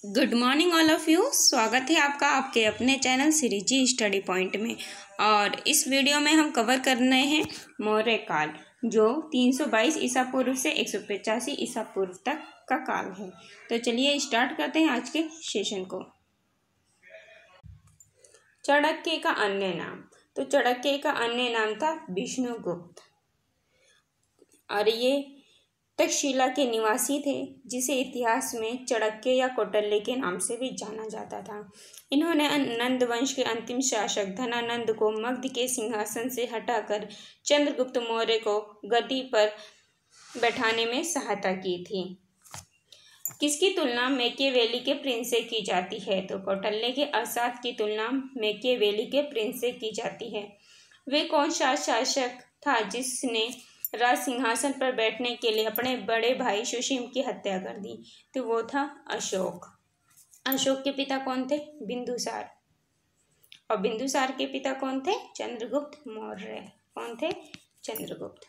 Good morning all of you. स्वागत है आपका आपके अपने चैनल श्रीजी स्टडी पॉइंट में। और इस वीडियो में हम कवर कर रहे हैं मौर्य काल, जो 322 ईसा पूर्व से 185 ईसा पूर्व तक का काल है। तो चलिए स्टार्ट करते हैं आज के सेशन को। चाणक्य का अन्य नाम। तो चाणक्य का अन्य नाम था विष्णुगुप्त और ये तक्षशिला के निवासी थे, जिसे इतिहास में चाणक्य या कौटिल्य के नाम से भी जाना जाता था। इन्होंने नंद वंश के अंतिम शासक धनानंद को मगध के सिंहासन से हटाकर चंद्रगुप्त मौर्य को गद्दी पर बैठाने में सहायता की थी। किसकी तुलना मैकियावेली के प्रिंस से की जाती है? तो कौटिल्य के अर्थशास्त्र की तुलना मैकियावेली के प्रिंस से की जाती है। वे कौन सा शासक था जिसने राज सिंहासन पर बैठने के लिए अपने बड़े भाई सुसीम की हत्या कर दी? तो वो था अशोक। अशोक के पिता कौन थे? बिंदुसार। और बिंदुसार के पिता कौन थे? चंद्रगुप्त मौर्य। कौन थे? चंद्रगुप्त।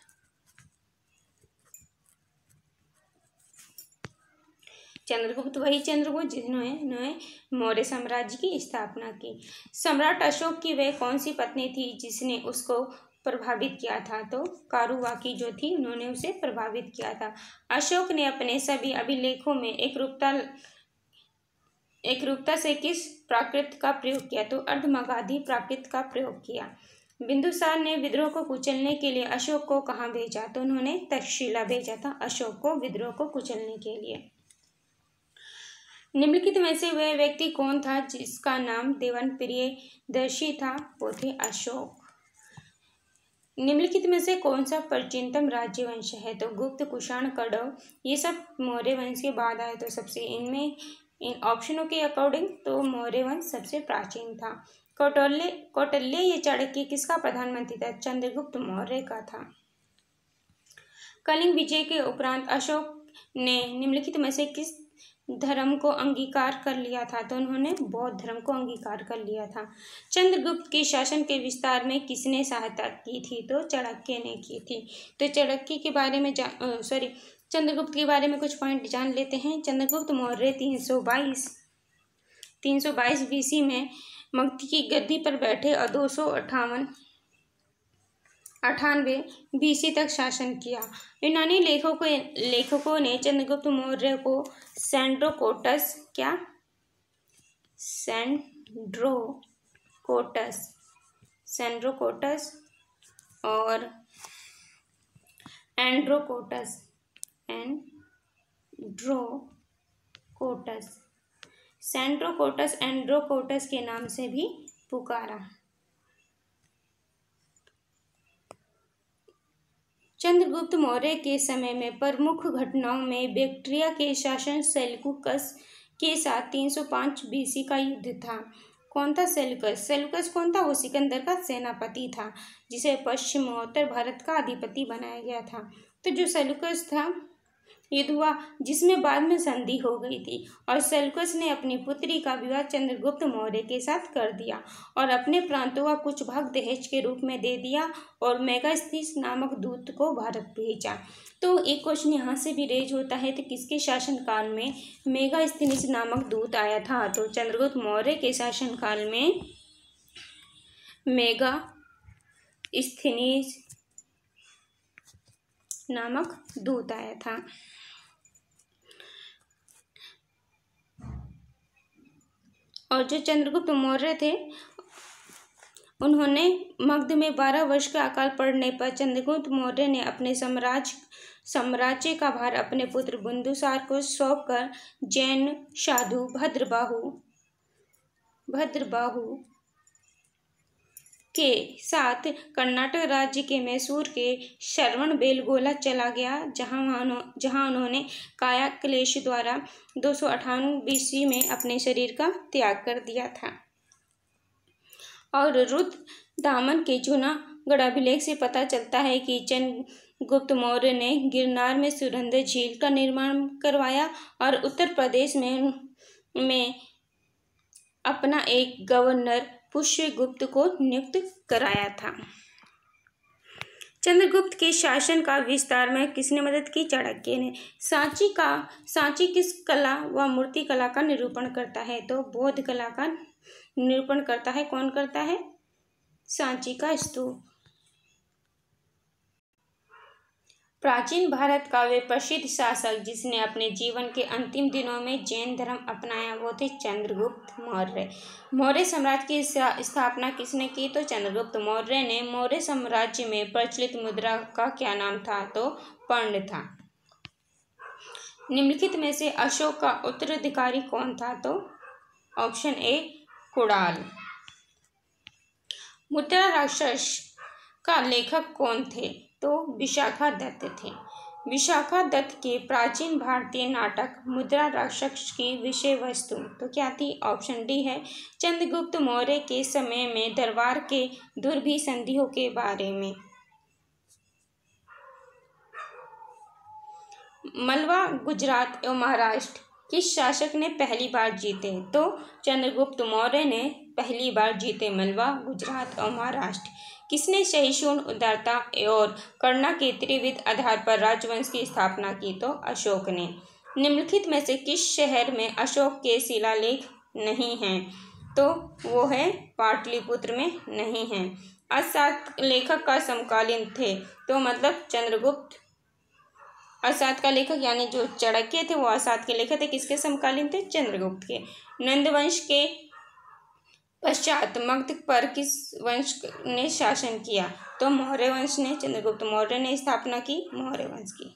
चंद्रगुप्त वही चंद्रगुप्त जिन्होंने मौर्य साम्राज्य की स्थापना की। सम्राट अशोक की वह कौन सी पत्नी थी जिसने उसको प्रभावित किया था? तो कारुवाकी जो थी, उन्होंने उसे प्रभावित किया था। अशोक ने अपने सभी अभिलेखों में एकरूपता से किस प्राकृत का प्रयोग किया? तो अर्धमगधी प्राकृत का प्रयोग किया। बिंदुसार ने विद्रोह को कुचलने के लिए अशोक को कहाँ भेजा? तो उन्होंने तक्षशिला भेजा था अशोक को विद्रोह को कुचलने के लिए। निम्नलिखित में से वह व्यक्ति कौन था जिसका नाम देवन प्रियदर्शी था? वो थे अशोक। निम्नलिखित में से कौन सा प्राचीनतम राज्यवंश है? तो गुप्त, कुषाण, कौरव, ये सब मौर्य वंश के बाद आए। तो सबसे इन ऑप्शनों के अकॉर्डिंग तो मौर्य वंश सबसे प्राचीन था। कौटिल्य या चाणक्य किसका प्रधानमंत्री था? चंद्रगुप्त मौर्य का था। कलिंग विजय के उपरांत अशोक ने निम्नलिखित में से किस धर्म को अंगीकार कर लिया था? तो उन्होंने बौद्ध धर्म को अंगीकार कर लिया था। चंद्रगुप्त के शासन के विस्तार में किसने सहायता की थी? तो चाणक्य ने की थी। तो चाणक्य के बारे में चंद्रगुप्त के बारे में कुछ पॉइंट जान लेते हैं। चंद्रगुप्त मौर्य 322 BC में मगध की गद्दी पर बैठे और 298 BC तक शासन किया। यूनानी लेखकों ने चंद्रगुप्त मौर्य को सेंड्रोकोटस और एंड्रोकोटस के नाम से भी पुकारा। चंद्रगुप्त मौर्य के समय में प्रमुख घटनाओं में बैक्ट्रिया के शासन सेल्यूकस के साथ 305 BC का युद्ध था। कौन था सेल्यूकस कौन था? वो सिकंदर का सेनापति था, जिसे पश्चिमोत्तर भारत का अधिपति बनाया गया था। तो जो सेल्यूकस था, युद्ध हुआ जिसमें बाद में संधि हो गई थी और सेल्यूकस ने अपनी पुत्री का विवाह चंद्रगुप्त मौर्य के साथ कर दिया और अपने प्रांतों का कुछ भाग दहेज के रूप में दे दिया और मेगास्थनीस नामक दूत को भारत भेजा। तो एक क्वेश्चन यहाँ से भी रेज होता है, तो किसके शासनकाल में मेगास्थनीस नामक दूत आया था? तो चंद्रगुप्त मौर्य के शासनकाल में मेगास्थनीस नामक दूत आया था। और जो चंद्रगुप्त मौर्य थे, उन्होंने मगध में 12 वर्ष का अकाल पड़ने पर चंद्रगुप्त मौर्य ने अपने साम्राज्य का भार अपने पुत्र बिंदुसार को सौंपकर जैन साधु भद्रबाहु के साथ कर्नाटक राज्य के मैसूर के श्रवणबेलगोला चला गया, जहां उन्होंने काया क्लेश द्वारा 258 BC में अपने शरीर का त्याग कर दिया था। और रुद्रदामन के जूनागढ़ अभिलेख से पता चलता है कि चंद्रगुप्त मौर्य ने गिरनार में सुरंदर झील का निर्माण करवाया और उत्तर प्रदेश में अपना एक गवर्नर पुष्यगुप्त को नियुक्त कराया था। चंद्रगुप्त के शासन का विस्तार में किसने मदद की? चाणक्य ने। सांची किस कला व मूर्ति कला का निरूपण करता है? तो बौद्ध कला का निरूपण करता है। कौन करता है? सांची का स्तूप। प्राचीन भारत का वे प्रसिद्ध शासक जिसने अपने जीवन के अंतिम दिनों में जैन धर्म अपनाया वो थे चंद्रगुप्त मौर्य। मौर्य साम्राज्य की स्थापना किसने की? तो चंद्रगुप्त मौर्य ने। मौर्य साम्राज्य में प्रचलित मुद्रा का क्या नाम था? तो पर्ण था। निम्नलिखित में से अशोक का उत्तराधिकारी कौन था? तो ऑप्शन ए कुणाल। मुद्रा राक्षस का लेखक कौन थे? तो विशाखादत्त थे। विशाखादत्त के प्राचीन भारतीय नाटक मुद्रा राक्षस की विषय वस्तु तो क्या थी? ऑप्शन डी है चंद्रगुप्त मौर्य के समय में दरबार के दुर्भिसंधियों के बारे में। मलवा, गुजरात एवं महाराष्ट्र किस शासक ने पहली बार जीते? तो चंद्रगुप्त मौर्य ने पहली बार जीते मलवा, गुजरात और महाराष्ट्र। किसने सहिष्णु, उदारता और करुणा के त्रिविध आधार पर राजवंश की स्थापना की? तो अशोक ने। निम्नलिखित में से किस शहर में अशोक के शिलालेख नहीं हैं? तो वो है पाटलिपुत्र में नहीं है। अशात लेखक का समकालीन थे तो मतलब चंद्रगुप्त। अशात का लेखक यानी जो चाणक्य थे वो अशात के लेखक थे। किसके समकालीन थे? चंद्रगुप्त के। नंदवंश के पश्चात मगध पर किस वंश ने शासन किया? तो मौर्य वंश ने। चंद्रगुप्त मौर्य ने स्थापना की मौर्य वंश की।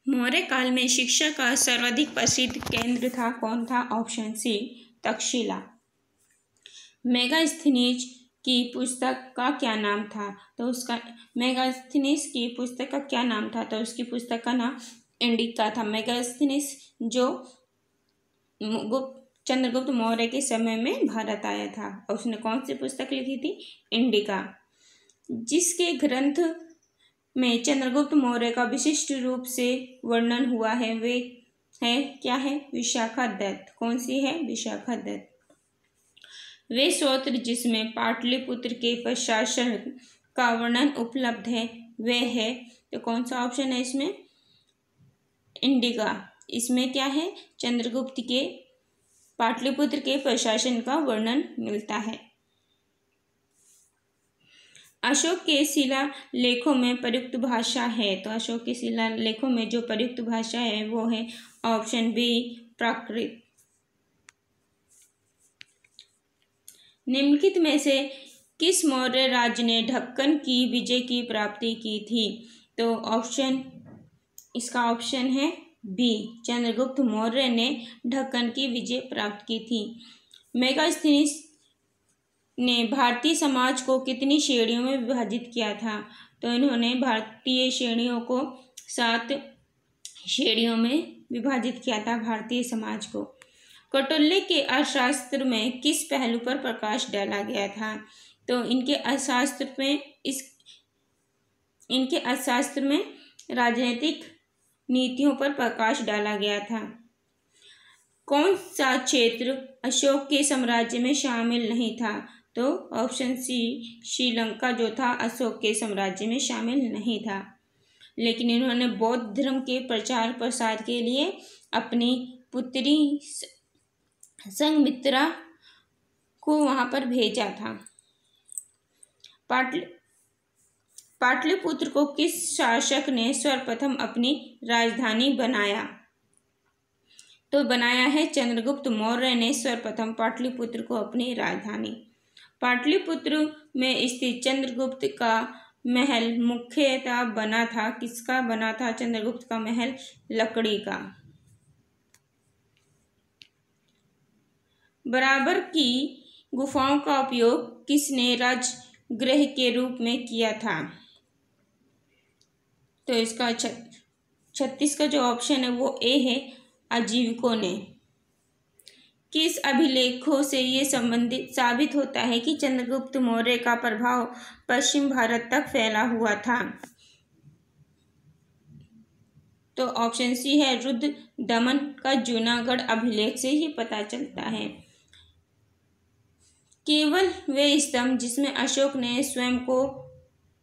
मौर्य काल में शिक्षा का सर्वाधिक प्रसिद्ध केंद्र था। कौन था? Option C Takshashila. मेगास्थनीज की पुस्तक का क्या नाम था? तो उसका मेगास्थनीज की पुस्तक का क्या नाम था? तो उसकी पुस्तक का नाम इंडिका था। मेगास्थनीज जो चंद्रगुप्त मौर्य के समय में भारत आया था और उसने कौन सी पुस्तक लिखी थी? इंडिका। जिसके ग्रंथ में चंद्रगुप्त मौर्य का विशिष्ट रूप से वर्णन हुआ है वे है क्या है? विशाखादत्त। कौन सी है? विशाखादत्त। वे स्तोत्र जिसमें पाटलिपुत्र के प्रशासन का वर्णन उपलब्ध है वे है तो कौन सा ऑप्शन है इसमें? इंडिका। इसमें क्या है? चंद्रगुप्त के पाटलिपुत्र के प्रशासन का वर्णन मिलता है। अशोक के शिलालेखों में प्रयुक्त भाषा है तो अशोक के शिलालेखों में जो प्रयुक्त भाषा है वो है ऑप्शन बी प्राकृत। निम्नलिखित में से किस मौर्य राज्य ने दक्कन की विजय की प्राप्ति की थी? तो इसका ऑप्शन है बी चंद्रगुप्त मौर्य ने दक्कन की विजय प्राप्त की थी। मेगास्थनीज ने भारतीय समाज को कितनी श्रेणियों में विभाजित किया था? तो इन्होंने भारतीय श्रेणियों को 7 श्रेणियों में विभाजित किया था भारतीय समाज को। कौटिल्य के अर्थशास्त्र में किस पहलू पर प्रकाश डाला गया था? तो इनके अर्थशास्त्र में राजनीतिक नीतियों पर प्रकाश डाला गया था। कौन सा क्षेत्र अशोक के साम्राज्य में शामिल नहीं था? तो ऑप्शन सी श्रीलंका जो था अशोक के साम्राज्य में शामिल नहीं था। लेकिन इन्होंने बौद्ध धर्म के प्रचार प्रसार के लिए अपनी पुत्री संघमित्रा को वहां पर भेजा था। पाटलिपुत्र को किस शासक ने सर्वप्रथम अपनी राजधानी बनाया? तो बनाया है चंद्रगुप्त मौर्य ने सर्वप्रथम पाटलिपुत्र को अपनी राजधानी। पाटलिपुत्र में स्थित चंद्रगुप्त का महल मुख्यतः बना था किसका बना था? चंद्रगुप्त का महल लकड़ी का। बराबर की गुफाओं का उपयोग किसने राजगृह के रूप में किया था? तो इसका 36 का जो ऑप्शन है वो ए है आजीविकों ने। किस अभिलेखों से ये साबित होता है कि चंद्रगुप्त मौर्य का प्रभाव पश्चिम भारत तक फैला हुआ था? तो ऑप्शन सी है रुद्र दमन का जूनागढ़ अभिलेख से ही पता चलता है। केवल वे स्तंभ जिसमें अशोक ने स्वयं को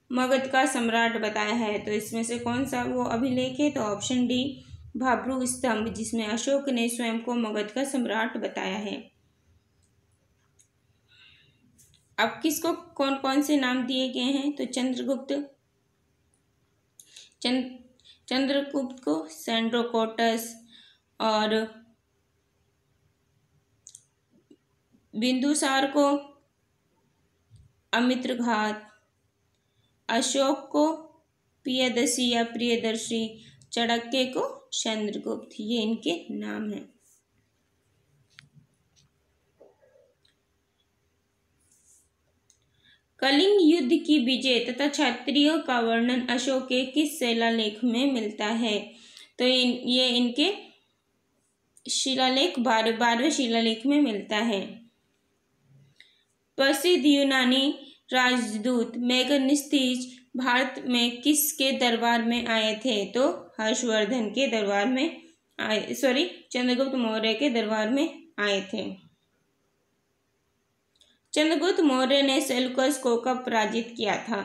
मगध का सम्राट बताया है, तो इसमें से कौन सा वो अभिलेख है? तो ऑप्शन डी, भाब्रू स्तंभ, जिसमें अशोक ने स्वयं को मगध का सम्राट बताया है। अब किसको कौन कौन से नाम दिए गए हैं? तो चंद्रगुप्त को सेंड्रोकोटस और बिंदुसार को अमित्रघात, अशोक को प्रियदर्शी या प्रियदर्शी, चाणक्य को चंद्रगुप्त, ये इनके नाम हैं। कलिंग युद्ध की विजय तथा क्षत्रियों का वर्णन अशोक के किस शिलालेख में मिलता है? तो ये इनके शिलालेख 12वें शिलालेख में मिलता है। प्रसिद्ध यूनानी राजदूत मेगनेस्तीज भारत में किसके दरबार में आए थे? तो हर्षवर्धन के दरबार में आए, चंद्रगुप्त मौर्य के दरबार में आए थे। चंद्रगुप्त मौर्य ने सेल्यूकस को कब पराजित किया था?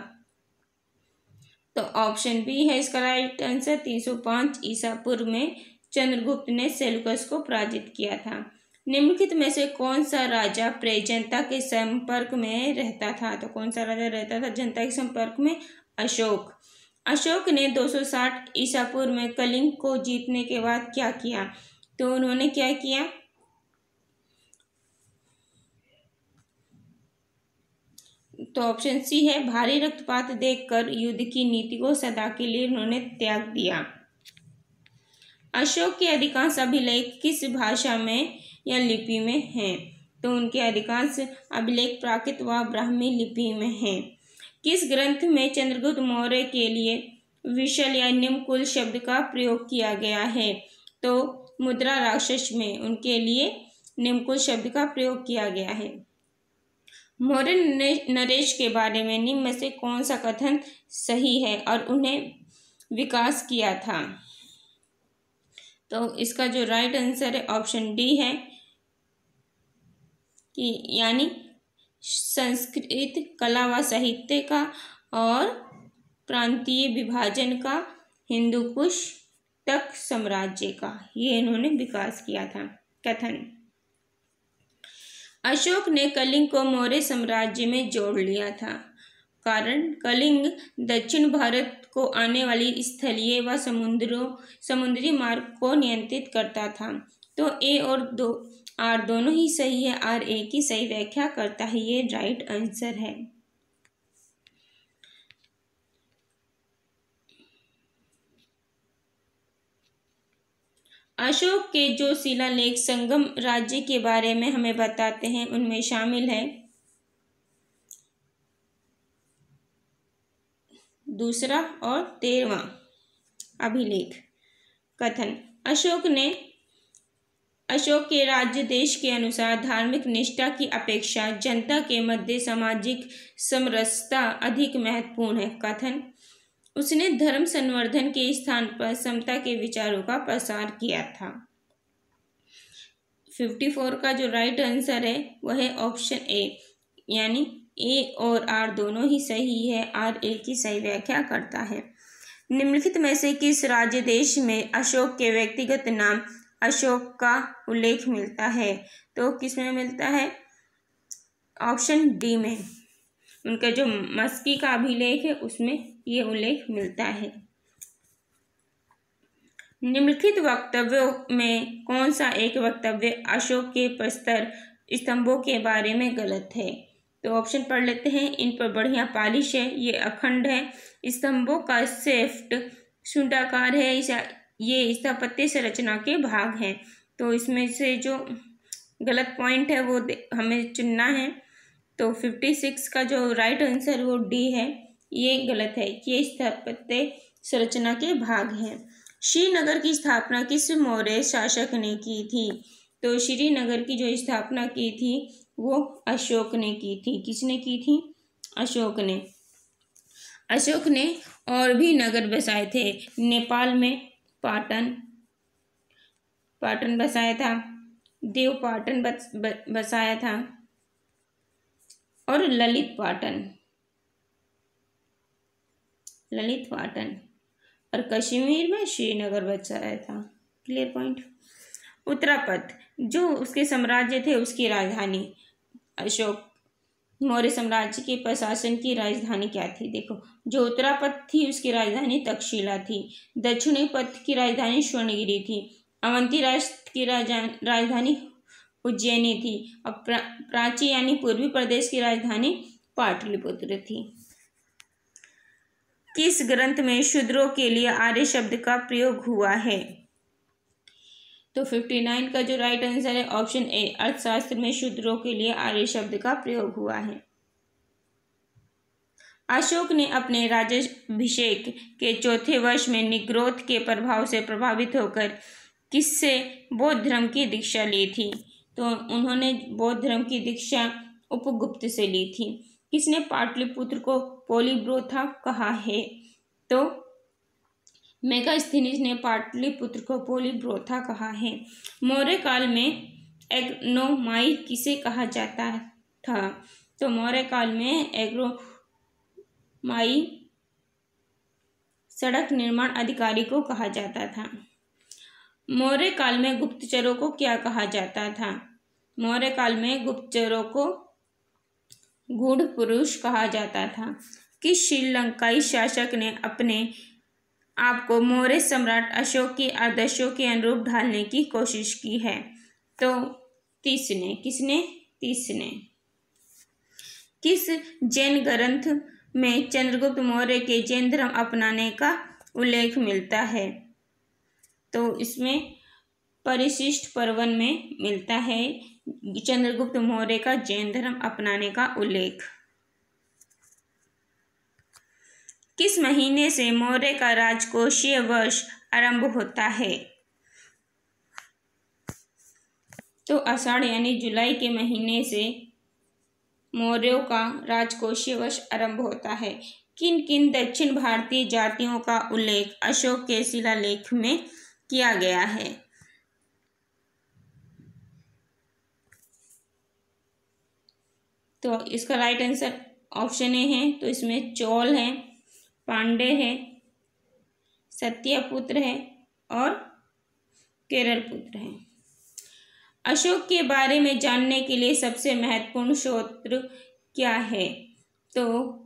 तो ऑप्शन बी है इसका राइट आंसर। 305 ईसा पूर्व में चंद्रगुप्त ने सेल्यूकस को पराजित किया था। निम्नलिखित में से कौन सा राजा जनता के संपर्क में रहता था? तो कौन सा राजा रहता था जनता के संपर्क में? अशोक। अशोक ने 260 ईसा पूर्व में कलिंग को जीतने के बाद क्या किया? तो उन्होंने क्या किया? तो ऑप्शन सी है, भारी रक्तपात देखकर युद्ध की नीति को सदा के लिए उन्होंने त्याग दिया। अशोक के अधिकांश अभिलेख किस भाषा में या लिपि में हैं? तो उनके अधिकांश अभिलेख प्राकृत व ब्राह्मी लिपि में हैं। किस ग्रंथ में चंद्रगुप्त मौर्य के लिए विशल या निम्नकुल शब्द का प्रयोग किया गया है? तो मुद्रा राक्षस में उनके लिए निम्नकुल शब्द का प्रयोग किया गया है। मौर्य नरेश के बारे में निम्न में से कौन सा कथन सही है और उन्हें विकास किया था? तो इसका जो राइट आंसर है ऑप्शन डी है कि यानी संस्कृत कला व साहित्य का और प्रांतीय विभाजन का, हिंदू कुश तक साम्राज्य का, ये इन्होंने विकास किया था कथन। अशोक ने कलिंग को मौर्य साम्राज्य में जोड़ लिया था। कारण कलिंग दक्षिण भारत को आने वाली स्थलीय व समुद्री मार्ग को नियंत्रित करता था। तो ए और आर दोनों ही सही है। आर ए की सही व्याख्या करता है, ये राइट आंसर है। अशोक के जो शिलालेख संगम राज्य के बारे में हमें बताते हैं उनमें शामिल है दूसरा और 13वां अभिलेख कथन। अशोक के राज्य देश के अनुसार धार्मिक निष्ठा की अपेक्षा जनता के मध्य सामाजिक समरसता अधिक महत्वपूर्ण है। कथन। उसने धर्म संवर्धन के स्थान पर समता के विचारों का प्रसार किया था। 54 का जो राइट आंसर है वह है ऑप्शन ए, यानी ए और आर दोनों ही सही है। आर ए की सही व्याख्या करता है। निम्नलिखित में से किस राज्य देश में अशोक के व्यक्तिगत नाम अशोक का उल्लेख मिलता है? तो किस में मिलता है? ऑप्शन डी में। उनका जो मस्की का अभिलेख है उसमें ये उल्लेख मिलता है। निम्नलिखित वक्तव्यों में कौन सा एक वक्तव्य अशोक के प्रस्तर स्तंभों के बारे में गलत है? तो ऑप्शन पढ़ लेते हैं। इन पर बढ़िया पालिश है, ये अखंड है, स्तंभों का शेफ्ट शुंडाकार है, ये स्थापत्य संरचना के भाग हैं। तो इसमें से जो गलत पॉइंट है वो हमें चुनना है। तो 56 का जो राइट आंसर वो डी है, ये गलत है, ये स्थापत्य संरचना के भाग हैं। श्रीनगर की स्थापना किस मौर्य शासक ने की थी? तो श्रीनगर की जो स्थापना की थी वो अशोक ने की थी। किसने की थी? अशोक ने। अशोक ने और भी नगर बसाए थे। नेपाल में पाटन बसाया था, देव पाटन बसाया था और ललित पाटन। ललित पाटन, और कश्मीर में श्रीनगर बचा था। Clear point. उत्तरापथ जो उसके साम्राज्य थे उसकी राजधानी, अशोक मौर्य साम्राज्य के प्रशासन की राजधानी क्या थी? देखो, जो उत्तरापथ थी उसकी राजधानी तक्षशिला थी। दक्षिणी पथ की राजधानी स्वर्णगिरी थी। अवंती राष्ट्र की राजधानी उज्जैनी थी। और प्राची यानी पूर्वी प्रदेश की राजधानी पाटलिपुत्र थी। किस ग्रंथ में शूद्रों के लिए आर्य शब्द का प्रयोग हुआ है? तो 59 का जो राइट आंसर है ऑप्शन ए, अर्थशास्त्र में शूद्रों के लिए आर्य शब्द का प्रयोग हुआ है। अशोक ने अपने राज्याभिषेक के चौथे वर्ष में निग्रोध के प्रभाव से प्रभावित होकर किससे बौद्ध धर्म की दीक्षा ली थी? तो उन्होंने बौद्ध धर्म की दीक्षा उपगुप्त से ली थी। किसने पाटलिपुत्र को पोलिब्रोथा कहा है? तो मेगास्थनीज ने पाटलिपुत्र को पोलिब्रोथा कहा है। मौर्य काल में एग्नोमाई किसे कहा जाता था? तो मौर्य काल में एग्नोमाई सड़क निर्माण अधिकारी को कहा जाता था। मौर्य काल में गुप्तचरों को क्या कहा जाता था? मौर्य काल में गुप्तचरों को गूढ़ पुरुष कहा जाता था। किस श्रीलंकाई शासक ने अपने आपको मौर्य सम्राट अशोक के आदर्शों के अनुरूप ढालने की कोशिश की है? तो तीसने। किसने? तीसने। किस जैन ग्रंथ में चंद्रगुप्त मौर्य के जैन धर्म अपनाने का उल्लेख मिलता है? तो इसमें परिशिष्ट पर्वन में मिलता है चंद्रगुप्त मौर्य का जैन धर्म अपनाने का उल्लेख। किस महीने से मौर्य का राजकोषीय वर्ष आरंभ होता है? तो आषाढ़ यानी जुलाई के महीने से मौर्यों का राजकोषीय वर्ष आरंभ होता है। किन किन दक्षिण भारतीय जातियों का उल्लेख अशोक के शिलालेख में किया गया है? तो इसका राइट आंसर ऑप्शन ए है। तो इसमें चोल है, पांडे है, सत्यपुत्र है और केरल पुत्र है। अशोक के बारे में जानने के लिए सबसे महत्वपूर्ण स्रोत क्या है? तो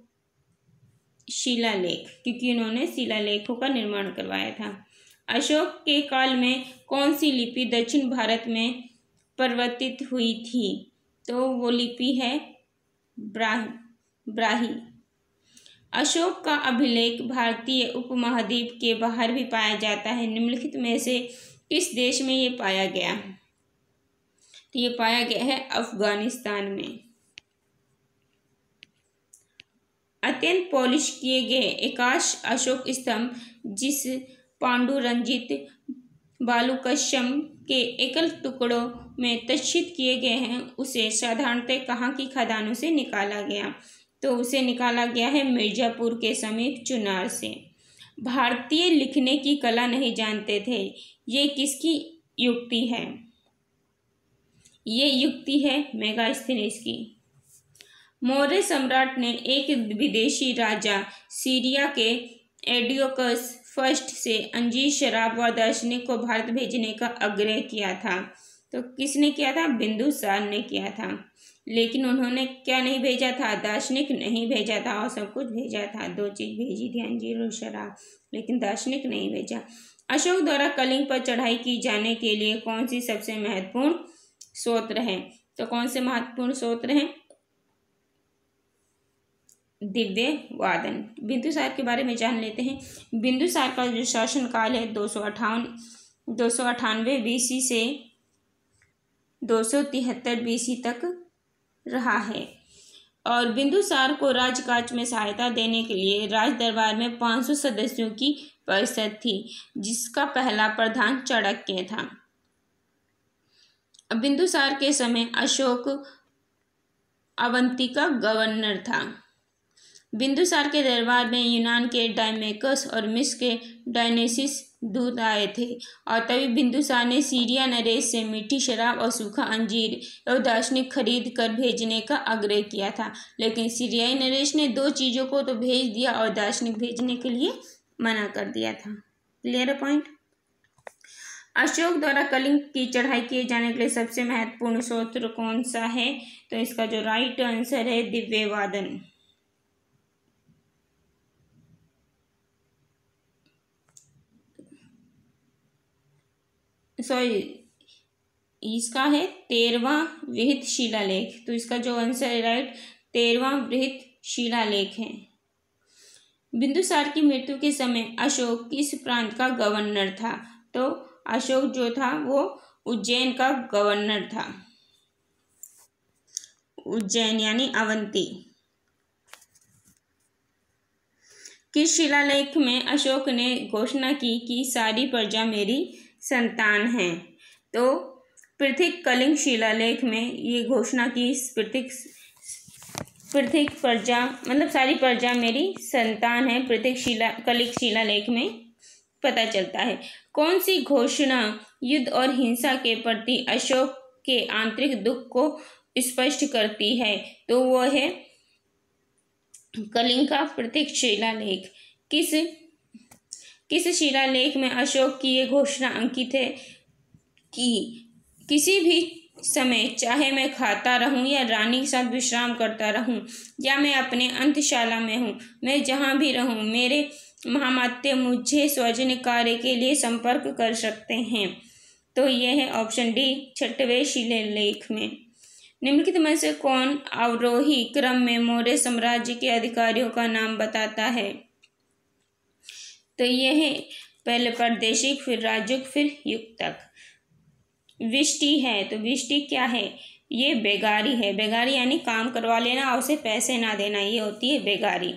शिलालेख, क्योंकि उन्होंने शिलालेखों का निर्माण करवाया था। अशोक के काल में कौन सी लिपि दक्षिण भारत में परिवर्तित हुई थी? तो वो लिपि है ब्राही। अशोक का अभिलेख भारतीय उपमहाद्वीप के बाहर भी पाया जाता है। निम्नलिखित में से किस देश में ये पाया गया? तो ये पाया गया है अफगानिस्तान में। अत्यंत पॉलिश किए गए एकाश अशोक स्तंभ जिस पांडुरंजित बालुकशम के एकल टुकड़ों में तक्षित किए गए हैं उसे साधारणतः कहाँ की खदानों से निकाला गया? तो उसे निकाला गया है मिर्जापुर के समीप चुनार से। भारतीय लिखने की कला नहीं जानते थे, ये किसकी युक्ति है? ये युक्ति है मेगास्थनीज की। मौर्य सम्राट ने एक विदेशी राजा सीरिया के एडियोकस फर्स्ट से अंजीर शराब व दार्शनिक को भारत भेजने का आग्रह किया था। तो किसने किया था? बिंदुसार ने किया था। लेकिन उन्होंने क्या नहीं भेजा था? दार्शनिक नहीं भेजा था और सब कुछ भेजा था। दो चीज भेजी थी, अंजीर और शराब, लेकिन दार्शनिक नहीं भेजा। अशोक द्वारा कलिंग पर चढ़ाई की जाने के लिए कौन सी सबसे महत्वपूर्ण स्रोत है? तो कौन से महत्वपूर्ण स्रोत हैं? दिव्य वादन। बिंदुसार के बारे में जान लेते हैं। बिंदुसार का जो शासन काल है 298 बीसी से 273 बीसी तक रहा है। और बिंदुसार को राजकाज में सहायता देने के लिए राज दरबार में 500 सदस्यों की परिषद थी, जिसका पहला प्रधान चाणक्य था। बिंदुसार के समय अशोक अवंती का गवर्नर था। बिंदुसार के दरबार में यूनान के डायमेकस और मिस्र के डायनेसिस दूत आए थे। और तभी बिंदुसार ने सीरिया नरेश से मीठी शराब और सूखा अंजीर और दार्शनिक खरीद कर भेजने का आग्रह किया था, लेकिन सीरियाई नरेश ने 2 चीज़ों को तो भेज दिया और दार्शनिक भेजने के लिए मना कर दिया था। क्लियर है पॉइंट। अशोक द्वारा कलिंग की चढ़ाई किए जाने के लिए सबसे महत्वपूर्ण स्रोत कौन सा है? तो इसका जो राइट आंसर है दिव्यवादन। सॉरी, इसका है 13वां बृहत शिलालेख। तो इसका जो आंसर है राइट 13वां बृहत शिलालेख है। बिंदुसार की मृत्यु के समय अशोक किस प्रांत का गवर्नर था? तो अशोक जो था वो उज्जैन का गवर्नर था। उज्जैन यानी अवंती। किस शिलालेख में अशोक ने घोषणा की कि सारी प्रजा मेरी संतान है? तो पृथक कलिंग शिलालेख में ये घोषणा की पृथक प्रजा मतलब सारी प्रजा मेरी संतान है, पृथक कलिंग शिलालेख में पता चलता है। कौन सी घोषणा युद्ध और हिंसा के प्रति अशोक के आंतरिक दुख को स्पष्ट करती है? तो वो है कलिंग का पृथक शिलालेख। किस शिलालेख में अशोक की ये घोषणा अंकित है कि किसी भी समय चाहे मैं खाता रहूं या रानी के साथ विश्राम करता रहूं या मैं अपने अंतशाला में हूं, मैं जहां भी रहूं मेरे महामात्य मुझे स्वजन कार्य के लिए संपर्क कर सकते हैं। तो यह है ऑप्शन डी 6वें शिलालेख में। निम्नलिखित में से कौन अवरोही क्रम में मौर्य साम्राज्य के अधिकारियों का नाम बताता है? तो यह है पहले प्रादेशिक, फिर राजुक, फिर युक्तक। विष्टि है, तो विष्टि क्या है? ये बेगारी है। बेगारी यानी काम करवा लेना और उसे पैसे ना देना, ये होती है बेगारी।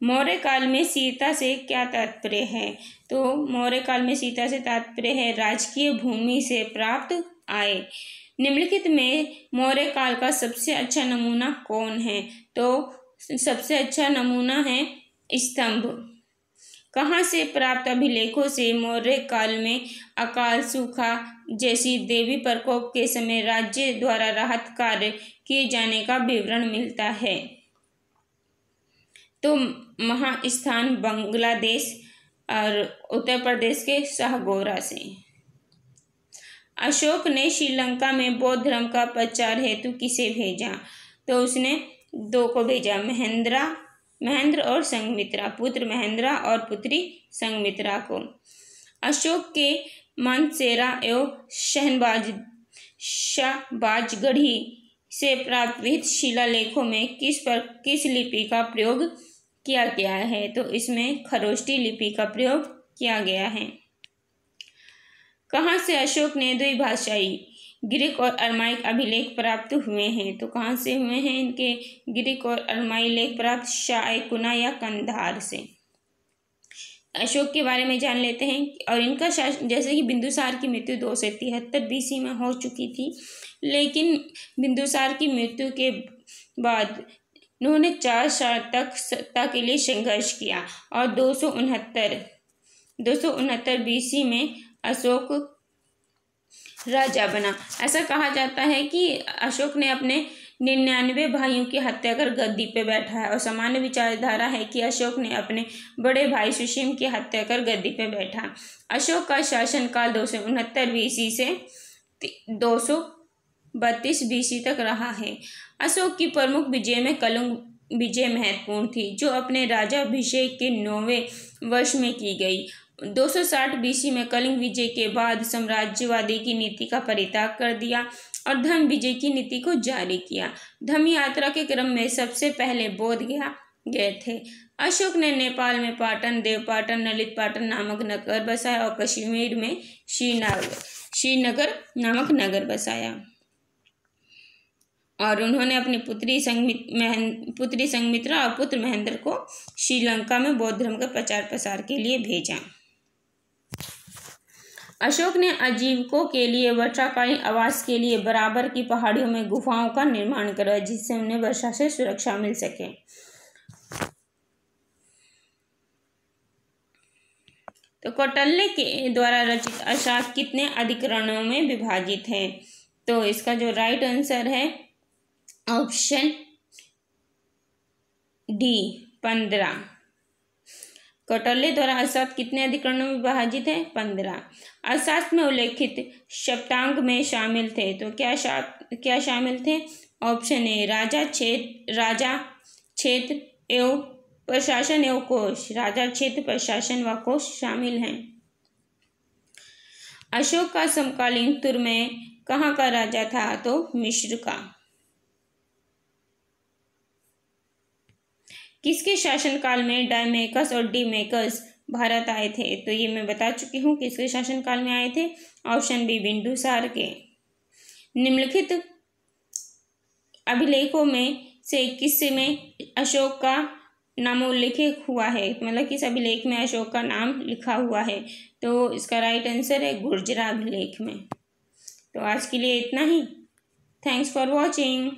मौर्य काल में सीता से क्या तात्पर्य है? तो मौर्य काल में सीता से तात्पर्य है राजकीय भूमि से प्राप्त आय। निम्नलिखित में मौर्य काल का सबसे अच्छा नमूना कौन है? तो सबसे अच्छा नमूना है स्तंभ। कहाँ से प्राप्त अभिलेखों से मौर्य काल में अकाल, सूखा जैसी देवी प्रकोप के समय राज्य द्वारा राहत कार्य किए जाने का विवरण मिलता है? तो महास्थान बांग्लादेश और उत्तर प्रदेश के शाहगोरा से। अशोक ने श्रीलंका में बौद्ध धर्म का प्रचार हेतु किसे भेजा? तो उसने 2 को भेजा, महेंद्र और संघमित्रा, पुत्र महेंद्र और पुत्री संघमित्रा को। अशोक के मानसेरा एवं शहबाजगढ़ी से प्राप्त विहित शिलालेखों में किस लिपि का प्रयोग किया गया है? तो इसमें खरोष्टी लिपि का प्रयोग किया गया है। कहाँ से अशोक ने द्विभाषाई ग्रीक और अरमाइक अभिलेख प्राप्त हुए हैं? तो कहाँ से हुए हैं इनके ग्रीक और अरमाई लेख प्राप्त? शायकुना या कंधार से। अशोक के बारे में जान लेते हैं। और इनका शासन, जैसे कि बिंदुसार की मृत्यु 273 BC में हो चुकी थी, लेकिन बिंदुसार की मृत्यु के बाद उन्होंने 4 साल तक सत्ता के लिए संघर्ष किया और 269 BC में अशोक राजा बना। ऐसा कहा जाता है कि अशोक ने अपने 99 भाइयों की हत्या कर गद्दी पे बैठा है और सामान्य विचारधारा है कि अशोक ने अपने बड़े भाई सुसीम की हत्या कर गद्दी पे बैठा। अशोक का शासनकाल 269 BC से 232 BC तक रहा है। अशोक की प्रमुख विजय में कलिंग विजय महत्वपूर्ण थी, जो अपने राजाभिषेक के 9वें वर्ष में की गई। 260 BC में कलिंग विजय के बाद साम्राज्यवादी की नीति का परित्याग कर दिया और धर्म विजय की नीति को जारी किया। धर्म यात्रा के क्रम में सबसे पहले बोध गया गए थे। अशोक ने नेपाल में पाटन, देवपाटन, ललित पाटन नामक नगर बसाया और कश्मीर में श्रीनगर नामक नगर बसाया। और उन्होंने अपनी पुत्री संघमित्रा और पुत्र महेंद्र को श्रीलंका में बौद्ध धर्म के प्रचार प्रसार के लिए भेजा। अशोक ने आजीविकों के लिए वर्षाकालीन आवास के लिए बराबर की पहाड़ियों में गुफाओं का निर्माण करवाया, जिससे उन्हें वर्षा से सुरक्षा मिल सके। कौटिल्य के द्वारा रचित अर्थशास्त्र कितने अधिकरणों में विभाजित है? तो इसका जो राइट आंसर है ऑप्शन डी 15। कौटिल्य द्वारा अर्थशास्त्र कितने अधिकरणों में विभाजित है? 15। अर्थशास्त्र में उल्लेखित सप्तांग में शामिल थे, तो क्या शामिल थे? ऑप्शन ए राजा, क्षेत्र एवं प्रशासन एवं कोश। राजा, क्षेत्र, प्रशासन व कोश शामिल हैं। अशोक का समकालीन तुर्मेय कहाँ का राजा था? तो मिस्र का। किसके शासनकाल में डायमेकस और डीमेकस भारत आए थे? तो ये मैं बता चुकी हूँ किसके शासनकाल में आए थे। ऑप्शन बी बिंदुसार के। निम्नलिखित अभिलेखों में से किस में अशोक का नाम उल्लेख हुआ है? मतलब किस अभिलेख में अशोक का नाम लिखा हुआ है? तो इसका राइट आंसर है गुर्जरा अभिलेख में। तो आज के लिए इतना ही। Thanks for watching.